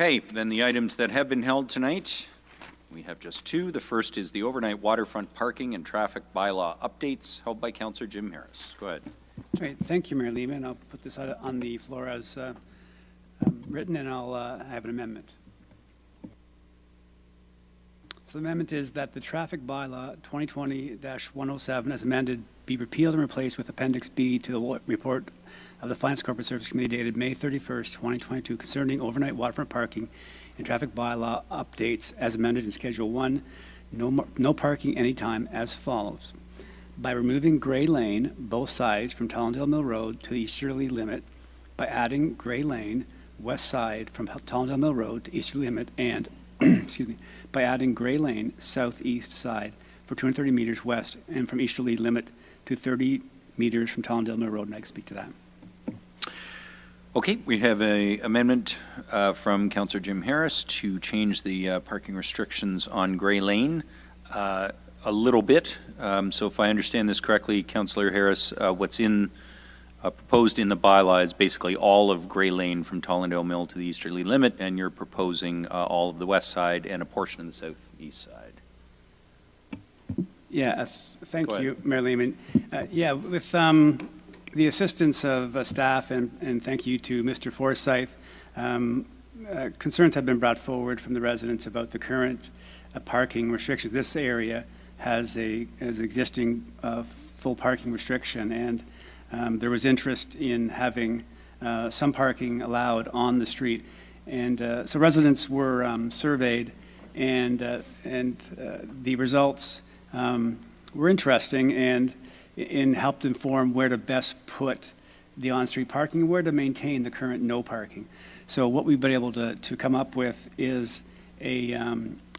Okay, then the items that have been held tonight, we have just two. The first is the overnight waterfront parking and traffic bylaw updates held by Councillor Jim Harris. Go ahead. Great. Thank you, Mayor Lehman. I'll put this out on the floor as written, and I'll have an amendment. So the amendment is that the traffic bylaw 2020-107 as amended be repealed and replaced with Appendix B to the report of the Finance Corporate Service Committee dated May 31st, 2022 concerning overnight waterfront parking and traffic bylaw updates as amended in Schedule 1, no parking anytime as follows. By removing Gray Lane, both sides from Tollendale Mill Road to the easterly limit, by adding Gray Lane, west side from Tollendale Mill Road to easterly limit, and excuse me, by adding Gray Lane, southeast side for 230 meters west and from easterly limit to 30 meters from Tollendale Mill Road, and I can speak to that. Okay, we have an amendment from Councillor Jim Harris to change the parking restrictions on Gray Lane a little bit. So if I understand this correctly, Councillor Harris, what's proposed in the bylaw is basically all of Gray Lane from Tollendale Mill to the easterly limit, and you're proposing all of the west side and a portion of the southeast side. Yeah, thank you, Mayor Lehman. Yeah, with the assistance of staff and thank you to Mr. Forsyth, concerns have been brought forward from the residents about the current parking restrictions. This area has existing full parking restriction, and there was interest in having some parking allowed on the street. And so residents were surveyed, and the results were interesting and helped inform where to best put the on-street parking and where to maintain the current no parking. So what we've been able to come up with is a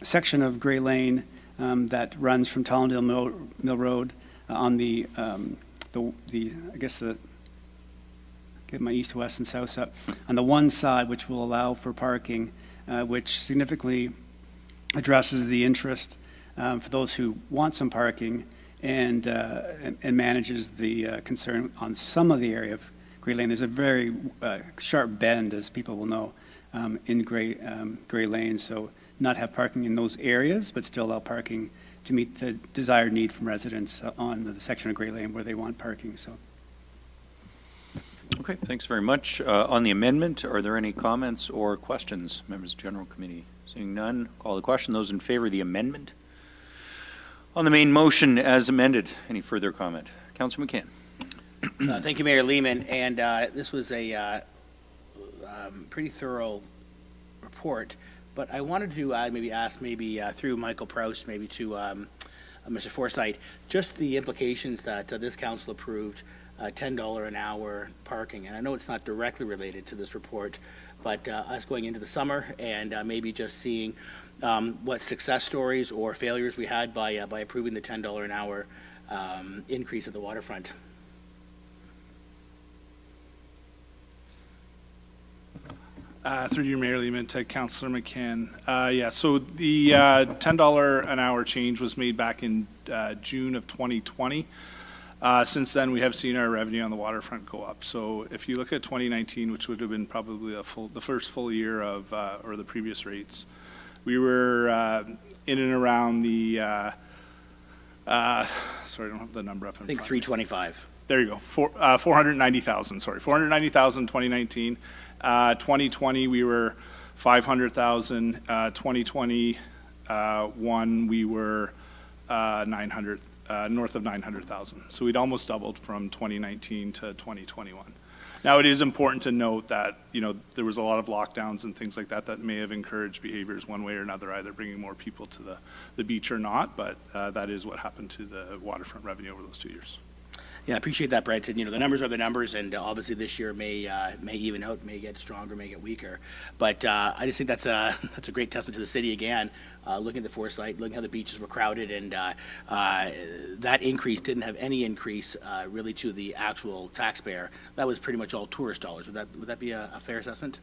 section of Gray Lane that runs from Tollendale Mill Road on the I guess get my east, west, and south up on the one side, which will allow for parking, which significantly addresses the interest for those who want some parking, and manages the concern on some of the area of Gray Lane. There's a very sharp bend, as people will know, in Gray Lane, so not have parking in those areas, but still allow parking to meet the desired need from residents on the section of Gray Lane where they want parking. So. Okay, thanks very much. On the amendment, are there any comments or questions, members of the General Committee? Seeing none, call the question. Those in favor of the amendment? On the main motion as amended, any further comment? Councillor McCann. Thank you, Mayor Lehman. And this was a pretty thorough report. But I wanted to maybe ask, through Michael Proust, maybe to Mr. Forsyth, just the implications that this council approved $10 an hour parking. And I know it's not directly related to this report, but us going into the summer and maybe just seeing what success stories or failures we had by approving the $10 an hour increase at the waterfront. Through you, Mayor Lehman, to Councillor McCann. Yeah, so the $10 an hour change was made back in June of 2020. Since then, we have seen our revenue on the waterfront go up. So if you look at 2019, which would have been probably the first full year of, or the previous rates, we were in and around the, sorry, I don't have the number up in front. I think 325. There you go, 490,000, sorry, 490,000 2019. 2020, we were 500,000. 2021, we were 900, north of 900,000. So we'd almost doubled from 2019 to 2021. Now, it is important to note that, you know, there was a lot of lockdowns and things like that that may have encouraged behaviors one way or another, either bringing more people to the beach or not, but that is what happened to the waterfront revenue over those 2 years. Yeah, I appreciate that, Brent. And, you know, the numbers are the numbers, and obviously this year may even out, may get stronger, may get weaker. But I just think that's a great testament to the city again, looking at the foresight, looking how the beaches were crowded, and that increase didn't have any increase really to the actual taxpayer. That was pretty much all tourist dollars. Would that be a fair assessment?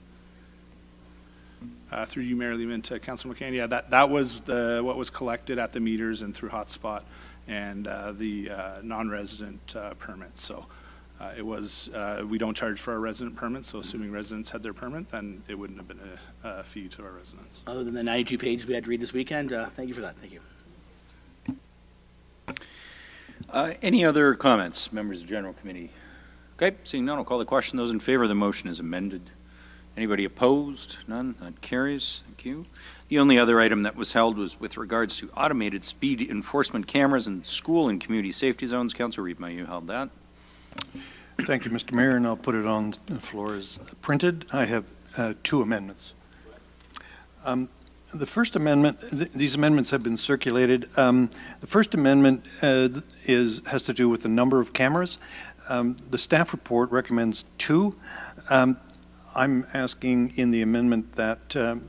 Through you, Mayor Lehman, to Councillor McCann, yeah, that was what was collected at the meters and through hotspot and the non-resident permits. So We don't charge for our resident permits, so assuming residents had their permit, then it wouldn't have been a fee to our residents. Other than the 92 pages we had to read this weekend, thank you for that. Thank you. Any other comments, members of the General Committee? Okay, seeing none, I'll call the question. Those in favor of the motion is amended. Anybody opposed? None. That carries. Thank you. The only other item that was held was with regards to automated speed enforcement cameras in school and community safety zones. Councillor Ripma, you held that. Thank you, Mr. Mayor, and I'll put it on the floor as printed. I have two amendments. The first amendment, these amendments have been circulated. The first amendment has to do with the number of cameras. The staff report recommends 2. I'm asking in the amendment that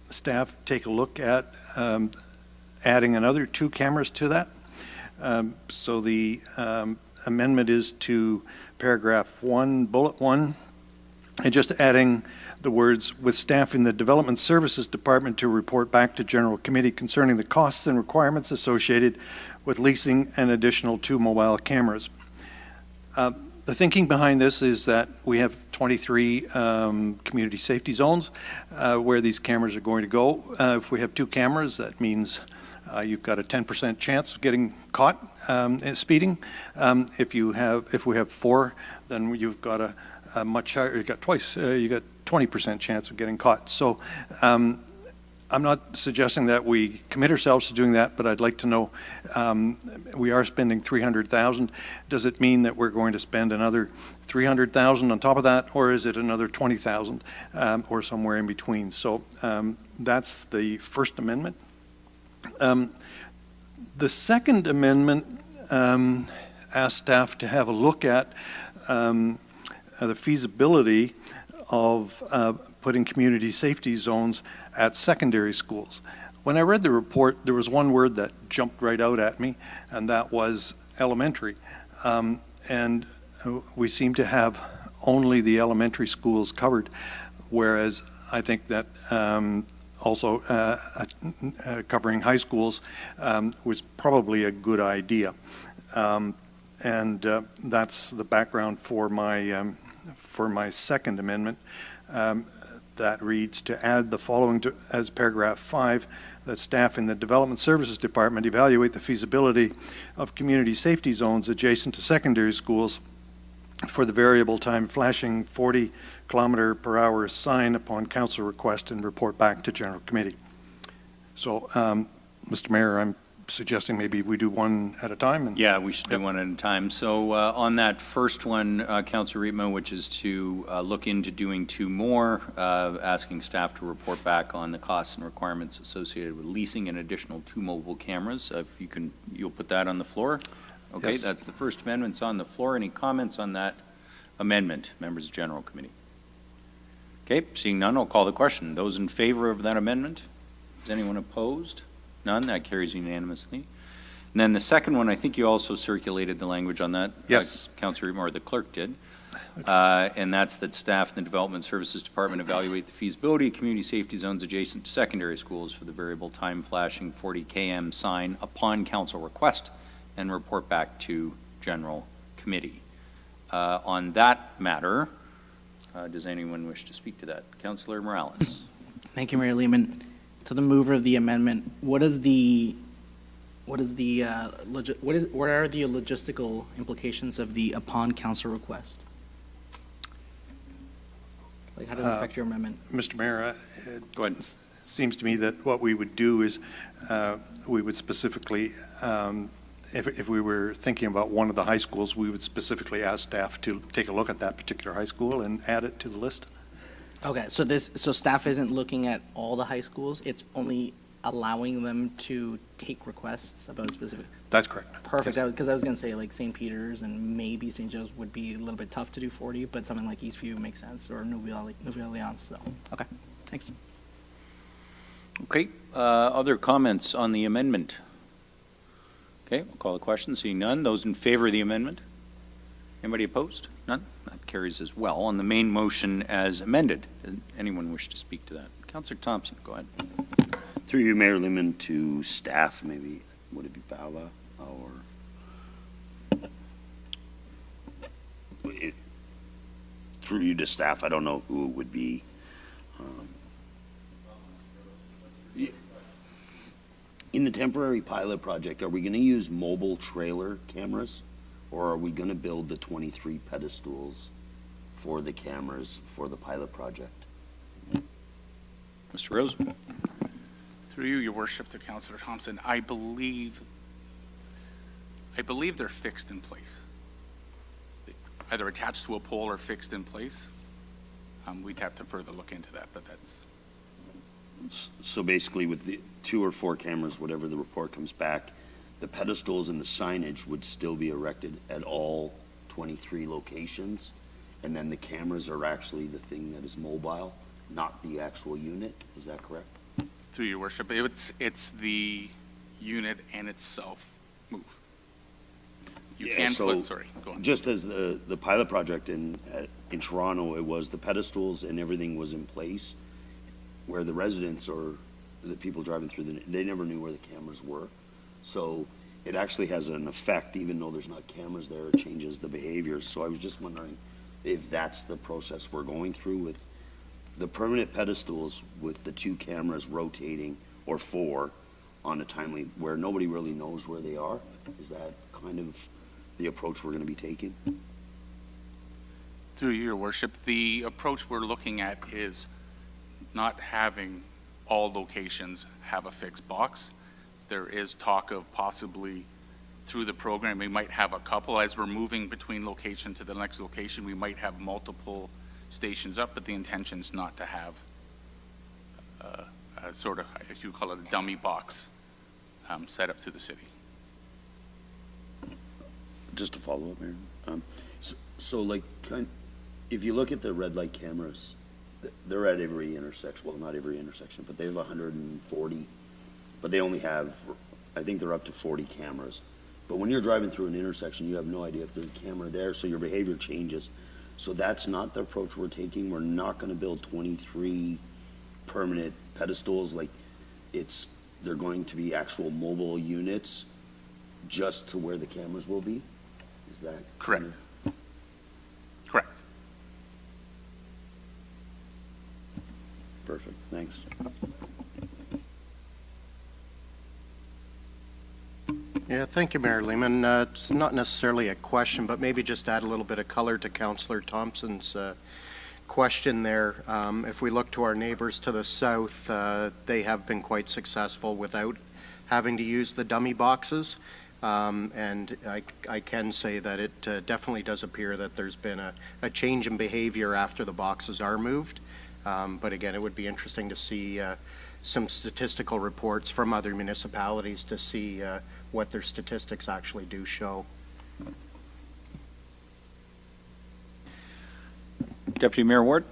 staff take a look at adding another 2 cameras to that. So the amendment is to paragraph 1, bullet 1, and just adding the words, with staff in the Development Services Department to report back to General Committee concerning the costs and requirements associated with leasing an additional 2 mobile cameras. The thinking behind this is that we have 23 community safety zones where these cameras are going to go. If we have 2 cameras, that means you've got a 10% chance of getting caught speeding. If we have 4, then you've got a much higher. You got 20% chance of getting caught. So I'm not suggesting that we commit ourselves to doing that, but I'd like to know, we are spending $300,000. Does it mean that we're going to spend another $300,000 on top of that, or is it another $20,000 or somewhere in between? So that's the First Amendment. The Second Amendment asks staff to have a look at the feasibility of putting community safety zones at secondary schools. When I read the report, there was one word that jumped right out at me, and that was elementary. And we seem to have only the elementary schools covered, whereas I think that also covering high schools was probably a good idea. And that's the background for my Second Amendment. That reads to add the following as paragraph 5, that staff in the Development Services Department evaluate the feasibility of community safety zones adjacent to secondary schools for the variable time flashing 40-kilometer-per-hour sign upon council request and report back to General Committee. So, Mr. Mayor, I'm suggesting maybe we do one at a time. And yeah, we should do one at a time. So on that first one, Councillor Ripma, which is to look into doing 2 more, asking staff to report back on the costs and requirements associated with leasing an additional 2 mobile cameras. If you can, you'll put that on the floor. Okay, yes. That's the First Amendment's on the floor. Any comments on that amendment, members of General Committee? Okay, seeing none, I'll call the question. Those in favor of that amendment? Is anyone opposed? None. That carries unanimously. And then the second one, I think you also circulated the language on that. Yes. Councillor Ripma, or the clerk did. And that's that staff in the Development Services Department evaluate the feasibility of community safety zones adjacent to secondary schools for the variable time flashing 40 km sign upon council request and report back to General Committee. On that matter, does anyone wish to speak to that? Councillor Morales. Thank you, Mayor Lehman. To the mover of the amendment, what are the logistical implications of the upon council request? Like, how does it affect your amendment? Mr. Mayor, Go ahead. It seems to me that what we would do is we would specifically, if we were thinking about one of the high schools, we would specifically ask staff to take a look at that particular high school and add it to the list. Okay, so staff isn't looking at all the high schools, it's only allowing them to take requests about a specific? That's correct. Perfect, Yes. because I was gonna say like St. Peter's and maybe St. Joe's would be a little bit tough to do 40, but something like Eastview makes sense, or Nouvelle-Orleans, so, okay, thanks. Okay, other comments on the amendment? Okay, we'll call the question. Seeing none, those in favor of the amendment? Anybody opposed? None? That carries as well. On the main motion as amended, did anyone wish to speak to that? Councillor Thompson, go ahead. Through you, Mayor Lehman, to staff, maybe, would it be Bala or? through you to staff, I don't know who it would be. In the temporary pilot project, are we going to use mobile trailer cameras, or are we going to build the 23 pedestals for the cameras for the pilot project? Mr. Rose? Through you, Your Worship, to Councillor Thompson, I believe they're fixed in place. Either attached to a pole or fixed in place. We'd have to further look into that, but that's... So basically with the 2 or 4 cameras, whatever the report comes back, the pedestals and the signage would still be erected at all 23 locations, and then the cameras are actually the thing that is mobile, not the actual unit. Is that correct? Through Your Worship, it's the unit and itself move. You can put, sorry, go on. Just as the pilot project in Toronto, it was the pedestals and everything was in place, where the residents or the people driving through, they never knew where the cameras were. So it actually has an effect, even though there's not cameras there, it changes the behavior. So I was just wondering if that's the process we're going through with the permanent pedestals with the 2 cameras rotating, or 4 on a timely, where nobody really knows where they are. Is that kind of the approach we're going to be taking? Through you, Your Worship, the approach we're looking at is not having all locations have a fixed box. There is talk of possibly through the program, we might have a couple. As we're moving between location to the next location, we might have multiple stations up, but the intention is not to have a sort of, if you call it a dummy box, set up to the city. Just to follow up, Mayor. So like, if you look at the red light cameras, they're at every intersection. Well, not every intersection, but they have 140. But they only have, I think they're up to 40 cameras. But when you're driving through an intersection, you have no idea if there's a camera there, so your behavior changes. So that's not the approach we're taking. We're not going to build 23 permanent pedestals. Like, they're going to be actual mobile units just to where the cameras will be. Is that correct? Correct. Perfect. Thanks. Yeah, thank you, Mayor Lehman. It's not necessarily a question, but maybe just add a little bit of color to Councillor Thompson's question there. If we look to our neighbors to the south, they have been quite successful without having to use the dummy boxes. And I can say that it definitely does appear that there's been a change in behavior after the boxes are moved. But again, it would be interesting to see some statistical reports from other municipalities to see what their statistics actually do show. Deputy Mayor Ward?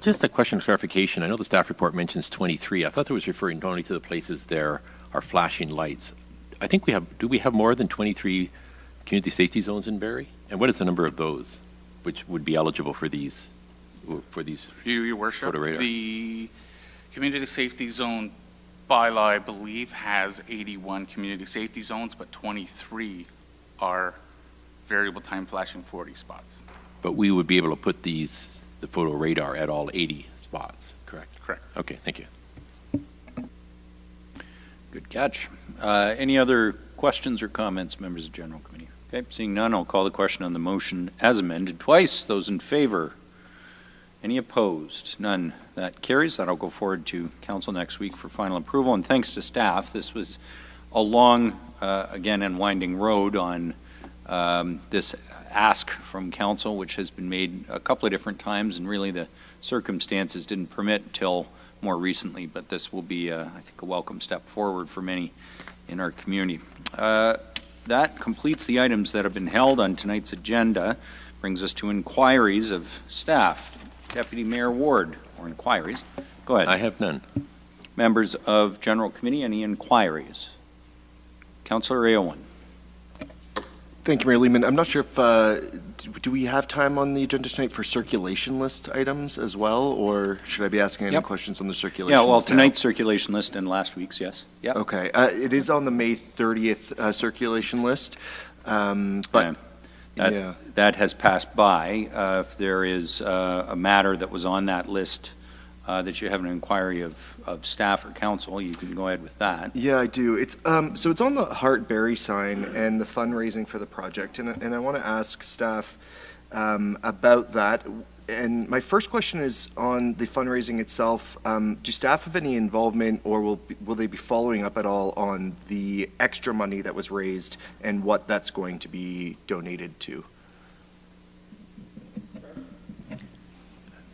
Just a question of clarification. I know the staff report mentions 23. I thought it was referring only to the places there are flashing lights. I think do we have more than 23 community safety zones in Barrie? And what is the number of those which would be eligible for these? Your Worship, photo radar? The community safety zone bylaw, I believe, has 81 community safety zones, but 23 are variable time flashing 40 spots. But we would be able to put the photo radar at all 80 spots, correct? Correct. Okay, thank you. Good catch. Any other questions or comments, members of General Committee? Okay, seeing none, I'll call the question on the motion as amended twice. Those in favor? Any opposed? None. That carries. That'll go forward to Council next week for final approval. And thanks to staff, this was a long, again, and winding road on this ask from Council, which has been made a couple of different times, and really the circumstances didn't permit till more recently, but this will be, I think, a welcome step forward for many in our community. That completes the items that have been held on tonight's agenda. Brings us to inquiries of staff. Deputy Mayor Ward, or inquiries. Go ahead. I have none. Members of General Committee, any inquiries? Councillor Aylwin. Thank you, Mayor Lehman. I'm not sure if, do we have time on the agenda tonight for circulation list items as well, or should I be asking any questions on the circulation list? Yeah, well, tonight's circulation list and last week's, yes. Yep. Okay. It is on the May 30th circulation list, but... Okay. Yeah. That has passed by. If there is a matter that was on that list that you have an inquiry of staff or council, you can go ahead with that. Yeah, I do. It's so it's on the Heart Barrie sign and the fundraising for the project, and I want to ask staff about that. And my first question is on the fundraising itself. Do staff have any involvement, or will they be following up at all on the extra money that was raised and what that's going to be donated to?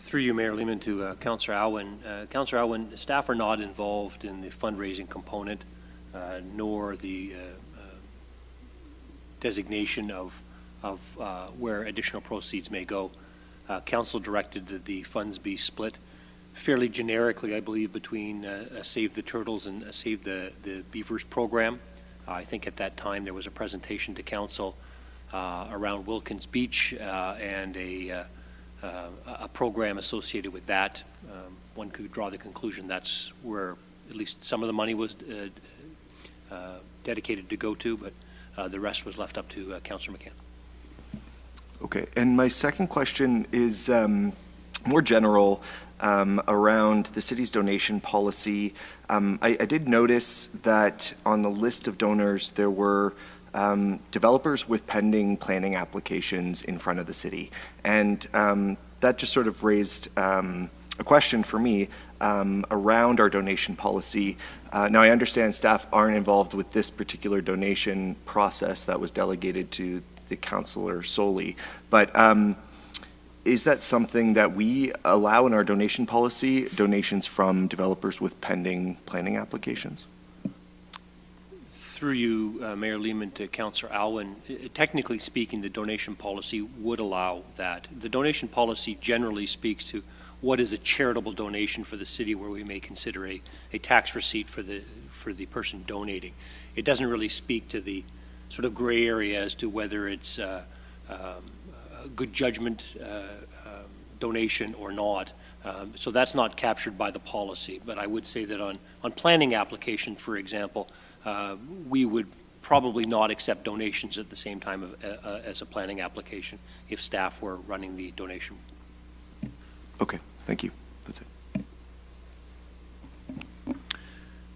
Through you, Mayor Lehman, to Councillor Aylwin. Councillor Aylwin, staff are not involved in the fundraising component, nor the designation of where additional proceeds may go. Council directed that the funds be split fairly generically, I believe, between Save the Turtles and Save the Beavers program. I think at that time there was a presentation to Council around Wilkins Beach and a program associated with that. One could draw the conclusion that's where at least some of the money was dedicated to go to, but the rest was left up to Councillor McCann. Okay, and my second question is more general around the city's donation policy. I did notice that on the list of donors there were developers with pending planning applications in front of the city, and that just sort of raised a question for me around our donation policy. Now, I understand staff aren't involved with this particular donation process that was delegated to the councillor solely, but is that something that we allow in our donation policy, donations from developers with pending planning applications? Through you, Mayor Lehman, to Councillor Aylwin, technically speaking, the donation policy would allow that. The donation policy generally speaks to what is a charitable donation for the city, where we may consider a tax receipt for the person donating. It doesn't really speak to the sort of gray area as to whether it's a good judgment donation or not. So that's not captured by the policy. But I would say that on planning application, for example, we would probably not accept donations at the same time as a planning application if staff were running the donation. Okay, thank you. That's it.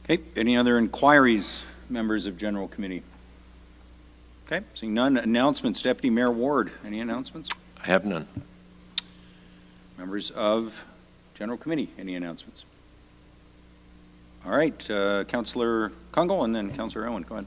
Okay, any other inquiries, members of General Committee? Okay, seeing none. Announcements. Deputy Mayor Ward, any announcements? I have none. Members of General Committee, any announcements? All right, Councillor Kungl and then Councillor Owen, go ahead.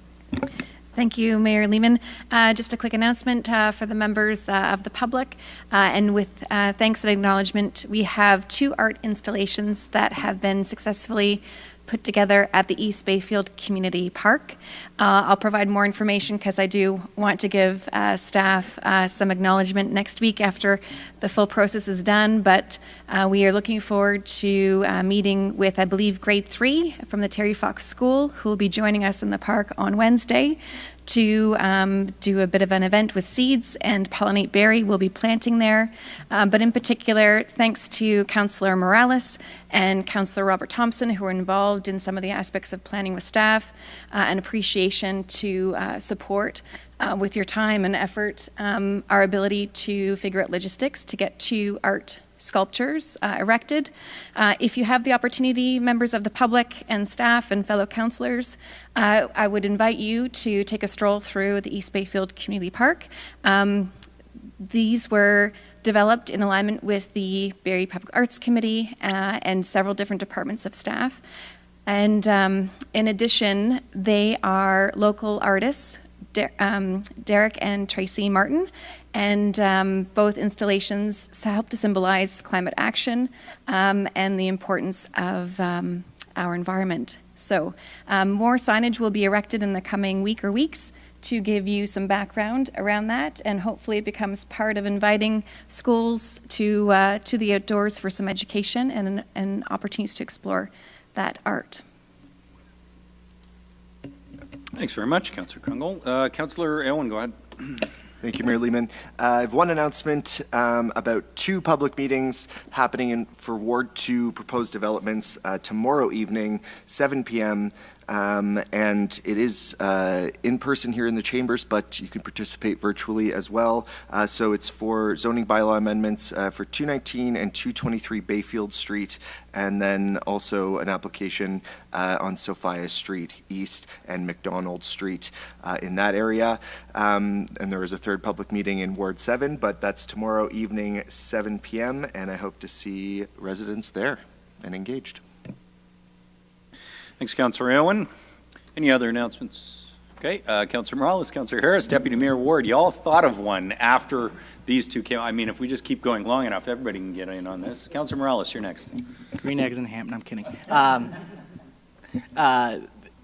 Thank you, Mayor Lehman. Just a quick announcement for the members of the public. And with thanks and acknowledgement, we have 2 art installations that have been successfully put together at the East Bayfield Community Park. I'll provide more information because I do want to give staff some acknowledgement next week after the full process is done, but we are looking forward to meeting with, I believe, grade 3 from the Terry Fox School, who will be joining us in the park on Wednesday to do a bit of an event with seeds, and pollinate berry will be planting there. But in particular, thanks to Councillor Morales and Councillor Robert Thompson, who are involved in some of the aspects of planning with staff, and appreciation to support with your time and effort our ability to figure out logistics to get 2 art sculptures erected. If you have the opportunity, members of the public and staff and fellow councillors, I would invite you to take a stroll through the East Bayfield Community Park. These were developed in alignment with the Barrie Public Arts Committee and several different departments of staff. And in addition, they are local artists, Derek and Tracy Martin, and both installations help to symbolize climate action and the importance of our environment. So more signage will be erected in the coming week or weeks to give you some background around that, and hopefully it becomes part of inviting schools to the outdoors for some education and opportunities to explore that art. Thanks very much, Councillor Kungl. Councillor Aylwin, go ahead. Thank you, Mayor Lehman. I have one announcement about 2 public meetings happening for Ward 2 proposed developments tomorrow evening, 7 p.m. And it is in person here in the chambers, but you can participate virtually as well. So it's for zoning bylaw amendments for 219 and 223 Bayfield Street, and then also an application on Sophia Street East and McDonald Street in that area. And there is a third public meeting in Ward 7, but that's tomorrow evening, 7 p.m., and I hope to see residents there and engaged. Thanks, Councillor Aylwin. Any other announcements? Okay, Councillor Morales, Councillor Harris, Deputy Mayor Ward, you all thought of one after these two came. I mean, if we just keep going long enough, everybody can get in on this. Councillor Morales, you're next. Green eggs and ham. No, I'm kidding.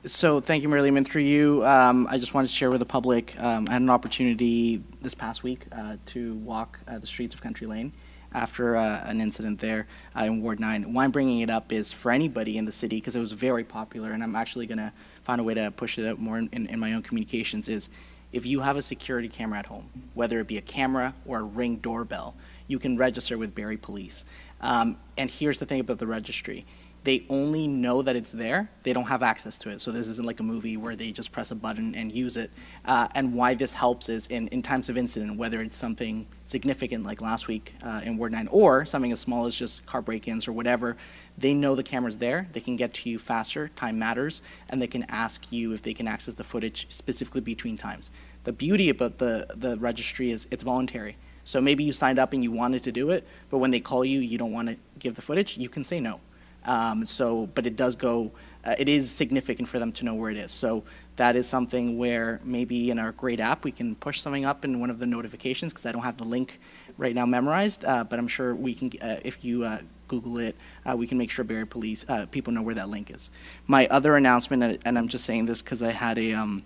So thank you, Mayor Lehman. Through you, I just wanted to share with the public, I had an opportunity this past week to walk the streets of Country Lane after an incident there in Ward 9. Why I'm bringing it up is for anybody in the city, because it was very popular, and I'm actually going to find a way to push it out more in my own communications, is if you have a security camera at home, whether it be a camera or a Ring doorbell, you can register with Barrie Police. And here's the thing about the registry. They only know that it's there. They don't have access to it. So this isn't like a movie where they just press a button and use it. And why this helps is in times of incident, whether it's something significant like last week in Ward 9 or something as small as just car break-ins or whatever, they know the camera's there. They can get to you faster. Time matters. And they can ask you if they can access the footage specifically between times. The beauty about the registry is it's voluntary. So maybe you signed up and you wanted to do it, but when they call you, you don't want to give the footage, you can say no. But it does go, it is significant for them to know where it is. So that is something where maybe in our great app, we can push something up in one of the notifications, because I don't have the link right now memorized, but I'm sure we can, if you Google it, we can make sure Barrie Police, people know where that link is. My other announcement, and I'm just saying this because I had a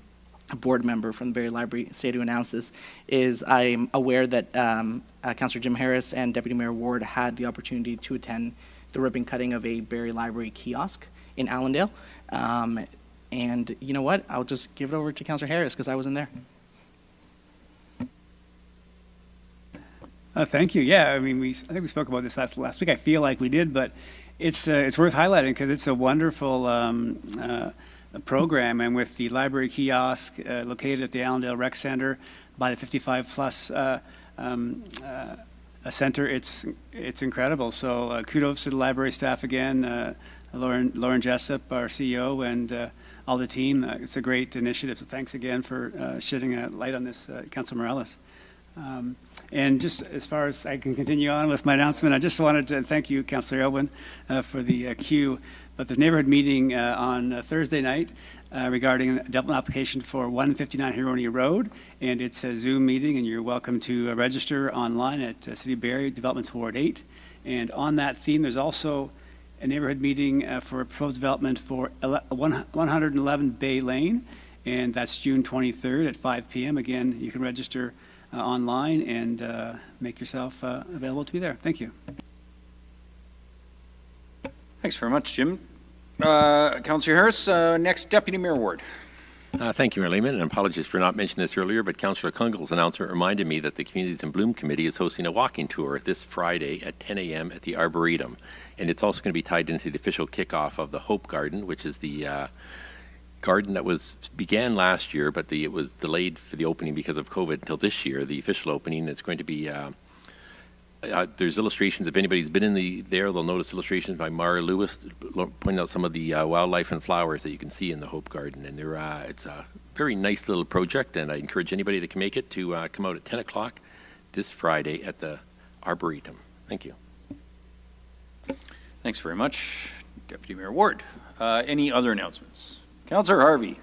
board member from the Barrie Library say to announce this, is I'm aware that Councillor Jim Harris and Deputy Mayor Ward had the opportunity to attend the ribbon cutting of a Barrie Library kiosk in Allendale. And you know what? I'll just give it over to Councillor Harris because I wasn't there. Thank you. Yeah, I mean, I think we spoke about this last week. I feel like we did, but it's worth highlighting because it's a wonderful program. And with the library kiosk located at the Allendale Rec Center by the 55-plus center, it's incredible. So kudos to the library staff again, Lauren Jessup, our CEO, and all the team. It's a great initiative. So thanks again for shedding a light on this, Councilor Morales. And just as far as I can continue on with my announcement, I just wanted to thank you, Councillor Aylwin, for the cue. But the neighborhood meeting on Thursday night regarding a development application for 159 Huronia Road, and it's a Zoom meeting, and you're welcome to register online at City of Barrie Developments Ward 8. And on that theme, there's also a neighborhood meeting for a proposed development for 111 Bay Lane, and that's June 23rd at 5 p.m. Again, you can register online and make yourself available to be there. Thank you. Thanks very much, Jim. Councillor Harris, next, Deputy Mayor Ward. Thank you, Mayor Lehman, and apologies for not mentioning this earlier, but Councillor Kungal's announcement reminded me that the Communities in Bloom Committee is hosting a walking tour this Friday at 10 a.m. at the Arboretum, and it's also going to be tied into the official kickoff of the Hope Garden, which is the garden that began last year, but it was delayed for the opening because of COVID until this year. The official opening is going to be there's illustrations. If anybody's been there, they'll notice illustrations by Mara Lewis pointing out some of the wildlife and flowers that you can see in the Hope Garden. And it's a very nice little project, and I encourage anybody that can make it to come out at 10 o'clock this Friday at the Arboretum. Thank you. Thanks very much, Deputy Mayor Ward. Any other announcements? Councillor Harvey.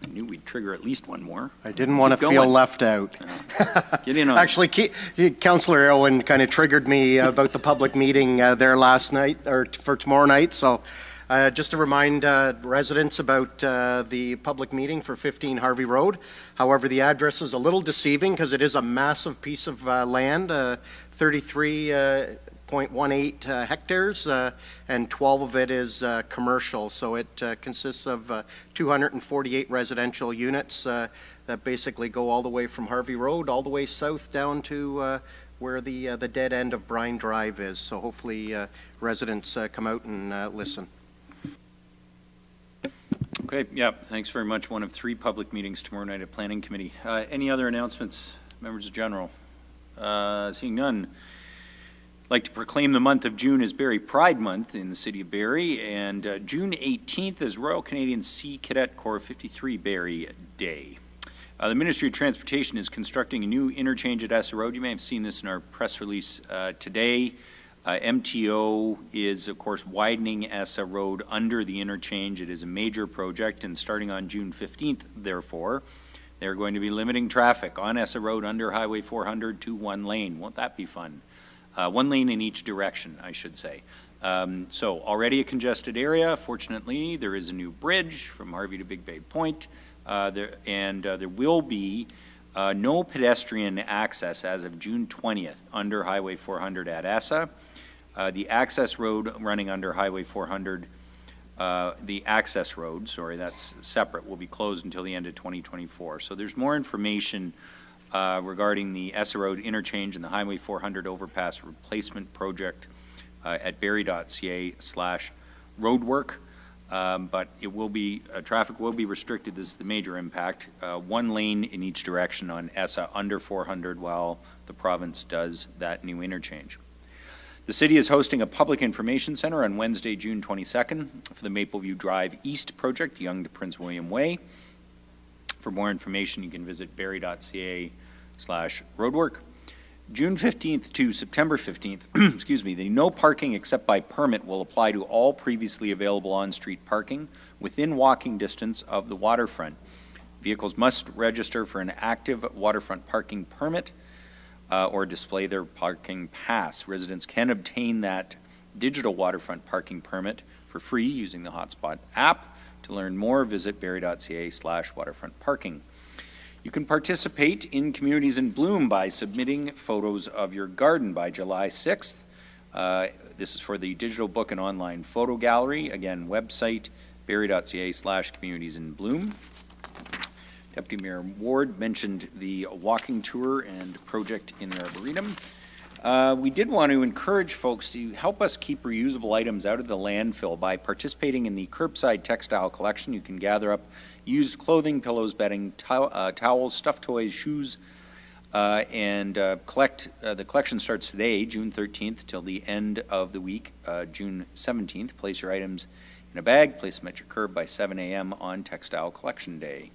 I knew we'd trigger at least one more. I didn't want to feel left out. Get in on Actually, Councillor Aylwin kind of triggered me about the public meeting there last night, or for tomorrow night. So just to remind residents about the public meeting for 15 Harvey Road. However, the address is a little deceiving because it is a massive piece of land, 33.18 hectares, and 12 of it is commercial. So it consists of 248 residential units that basically go all the way from Harvey Road all the way south down to where the dead end of Brine Drive is. So hopefully residents come out and listen. Okay, yep, thanks very much. One of 3 public meetings tomorrow night at Planning Committee. Any other announcements, members of general? Seeing none. I'd like to proclaim the month of June as Barrie Pride Month in the city of Barrie, and June 18th is Royal Canadian Sea Cadet Corps 53 Barrie Day. The Ministry of Transportation is constructing a new interchange at Essa Road. You may have seen this in our press release today. MTO is, of course, widening Essa Road under the interchange. It is a major project, and starting on June 15th, therefore, they're going to be limiting traffic on Essa Road under Highway 400 to 1 lane. Won't that be fun? 1 lane in each direction, I should say. So already a congested area. Fortunately, there is a new bridge from Harvey to Big Bay Point, there will be no pedestrian access as of June 20th under Highway 400 at Essa. The access road running under Highway 400, the access road, sorry, that's separate, will be closed until the end of 2024. So there's more information regarding the Essa Road interchange and the Highway 400 overpass replacement project at barrie.ca/roadwork. But it will be, traffic will be restricted. This is the major impact. 1 lane in each direction on Essa under 400 while the province does that new interchange. The city is hosting a public information center on Wednesday, June 22nd for the Mapleview Drive East project, Yonge to Prince William Way. For more information, you can visit barrie.ca/roadwork. June 15th to September 15th, excuse me, the no parking except by permit will apply to all previously available on-street parking within walking distance of the waterfront. Vehicles must register for an active waterfront parking permit or display their parking pass. Residents can obtain that digital waterfront parking permit for free using the Hotspot app. To learn more, visit barrie.ca/waterfront parking. You can participate in Communities in Bloom by submitting photos of your garden by July 6th. This is for the digital book and online photo gallery. Again, website barrie.ca/communitiesinbloom. Deputy Mayor Ward mentioned the walking tour and project in the Arboretum. We did want to encourage folks to help us keep reusable items out of the landfill by participating in the curbside textile collection. You can gather up used clothing, pillows, bedding, towels, stuffed toys, shoes, and collect. The collection starts today, June 13th, till the end of the week, June 17th. Place your items in a bag, place them at your curb by 7 a.m. on Textile Collection Day.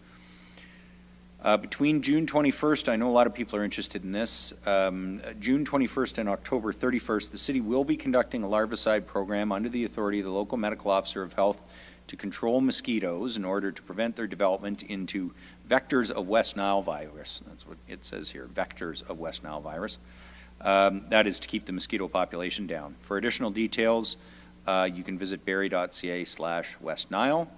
Between June 21st, I know a lot of people are interested in this, June 21st and October 31st, the city will be conducting a larvicide program under the authority of the local medical officer of health to control mosquitoes in order to prevent their development into vectors of West Nile virus. That's what it says here, vectors of West Nile virus. That is to keep the mosquito population down. For additional details, you can visit barrie.ca/West Nile.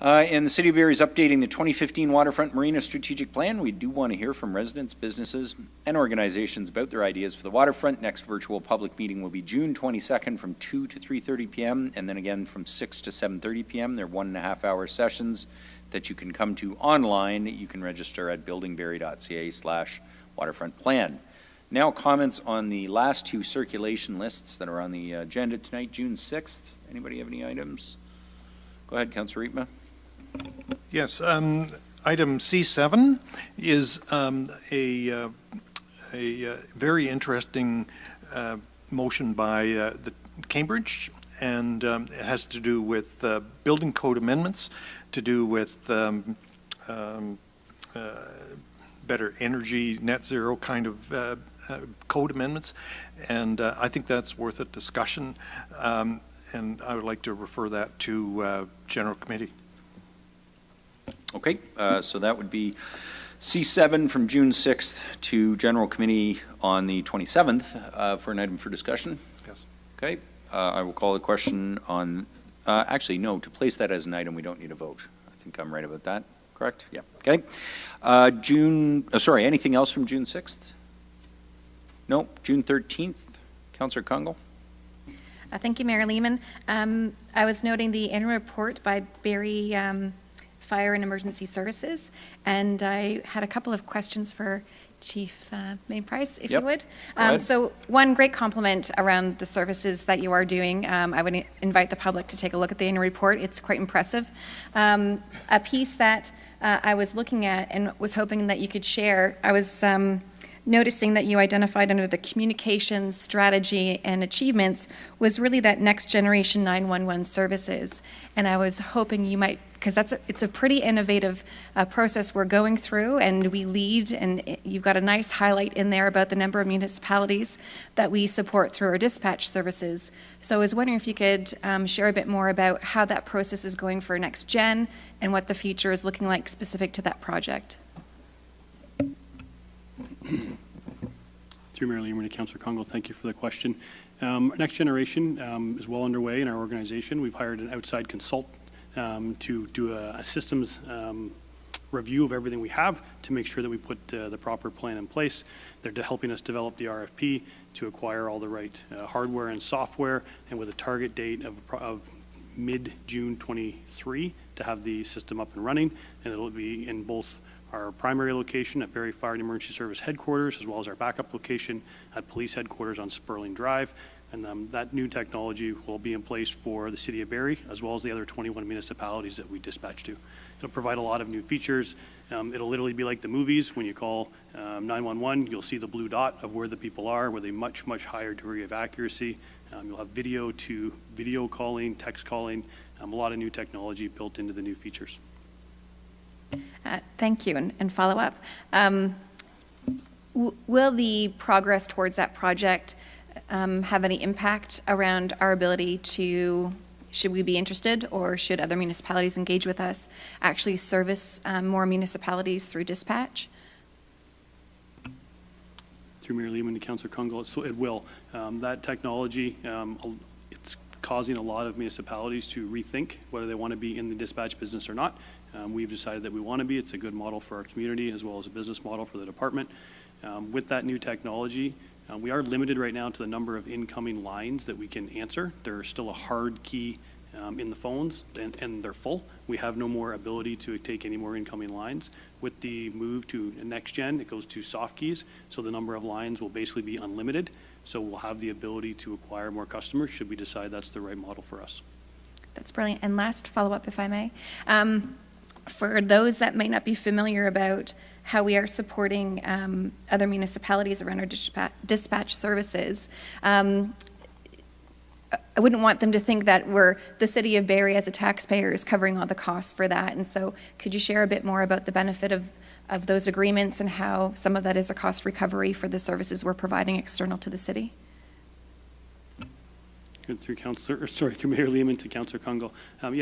And the City of Barrie is updating the 2015 Waterfront Marina Strategic Plan. We do want to hear from residents, businesses, and organizations about their ideas for the waterfront. Next virtual public meeting will be June 22nd from 2 to 3:30 p.m. and then again from 6 to 7:30 p.m. They're 1.5-hour sessions that you can come to online. You can register at buildingbarrie.ca/waterfront plan. Now comments on the last 2 circulation lists that are on the agenda tonight, June 6th. Anybody have any items? Go ahead, Councillor Ripma. Yes, item C7 is a very interesting motion by the Cambridge, and it has to do with building code amendments, to do with better energy, net zero kind of code amendments, and I think that's worth a discussion, and I would like to refer that to General Committee. Okay, so that would be C7 from June 6th to General Committee on the 27th for an item for discussion. Yes. Okay, I will call the question on, actually, no, to place that as an item, we don't need a vote. I think I'm right about that, correct? Yeah, okay. Sorry, anything else from June 6th? No, June 13th, Councillor Kungle. Thank you, Mayor Lehman. I was noting the interim report by Barrie Fire and Emergency Services, and I had a couple of questions for Chief Main Price, if Yep. you would. Go ahead. So one great compliment around the services that you are doing. I would invite the public to take a look at the annual report. It's quite impressive. A piece that I was looking at and was hoping that you could share, I was noticing that you identified under the communications strategy and achievements was really that next generation 911 services. And I was hoping you might, because it's a pretty innovative process we're going through, and we lead, and you've got a nice highlight in there about the number of municipalities that we support through our dispatch services. So I was wondering if you could share a bit more about how that process is going for next gen and what the future is looking like specific to that project. Through Mayor Leaman to Councillor Congo, thank you for the question. Next Generation is well underway in our organization. We've hired an outside consultant to do a systems review of everything we have to make sure that we put the proper plan in place. They're helping us develop the RFP to acquire all the right hardware and software, and with a target date of mid-June 23 to have the system up and running, and it'll be in both our primary location at Barrie Fire and Emergency Service Headquarters, as well as our backup location at Police Headquarters on Sperling Drive. And that new technology will be in place for the City of Barrie, as well as the other 21 municipalities that we dispatch to. It'll provide a lot of new features. It'll literally be like the movies. When you call 911, you'll see the blue dot of where the people are with a much, much higher degree of accuracy. You'll have video to video calling, text calling, a lot of new technology built into the new features. Thank you, and follow up. Will the progress towards that project have any impact around our ability to, should we be interested, or should other municipalities engage with us, actually service more municipalities through dispatch? Through Mayor Leaman to Councillor Congo, so it will. That technology, it's causing a lot of municipalities to rethink whether they want to be in the dispatch business or not. We've decided that we want to be. It's a good model for our community as well as a business model for the department. With that new technology, we are limited right now to the number of incoming lines that we can answer. There's still a hard key in the phones, and they're full. We have no more ability to take any more incoming lines. With the move to next gen, it goes to soft keys, so the number of lines will basically be unlimited. So we'll have the ability to acquire more customers should we decide that's the right model for us. That's brilliant. And last follow-up, if I may. For those that might not be familiar about how we are supporting other municipalities around our dispatch services, I wouldn't want them to think that we're the City of Barrie as a taxpayer is covering all the costs for that. And so could you share a bit more about the benefit of those agreements and how some of that is a cost recovery for the services we're providing external to the city? Through Mayor Leaman to Councillor Congo.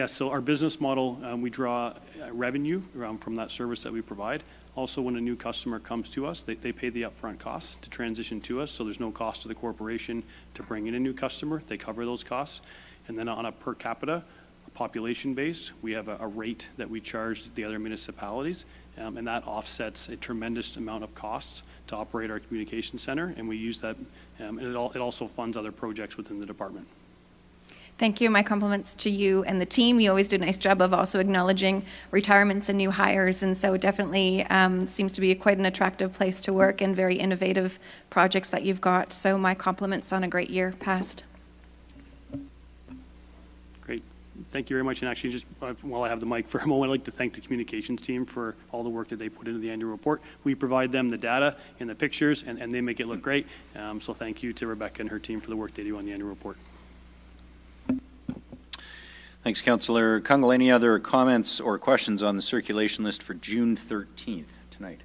So our business model, we draw revenue from that service that we provide. Also, when a new customer comes to us, they pay the upfront costs to transition to us, so there's no cost to the corporation to bring in a new customer. They cover those costs. And then on a per capita, population based, we have a rate that we charge the other municipalities, and that offsets a tremendous amount of costs to operate our communication center, and we use that, and it also funds other projects within the department. Thank you. My compliments to you and the team. You always do a nice job of also acknowledging retirements and new hires, and so definitely seems to be quite an attractive place to work and very innovative projects that you've got. So my compliments on a great year past. Great. Thank you very much. And actually, just while I have the mic for a moment, I'd like to thank the communications team for all the work that they put into the annual report. We provide them the data and the pictures, and they make it look great. So thank you to Rebecca and her team for the work they do on the annual report. Thanks, Councillor Kungle. Any other comments or questions on the circulation list for June 13th tonight?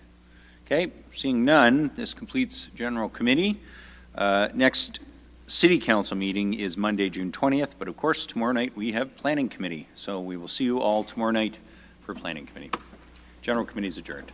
Okay, seeing none, this completes General Committee. Next City Council meeting is Monday, June 20th, but of course, tomorrow night we have Planning Committee. So we will see you all tomorrow night for Planning Committee. General Committee is adjourned.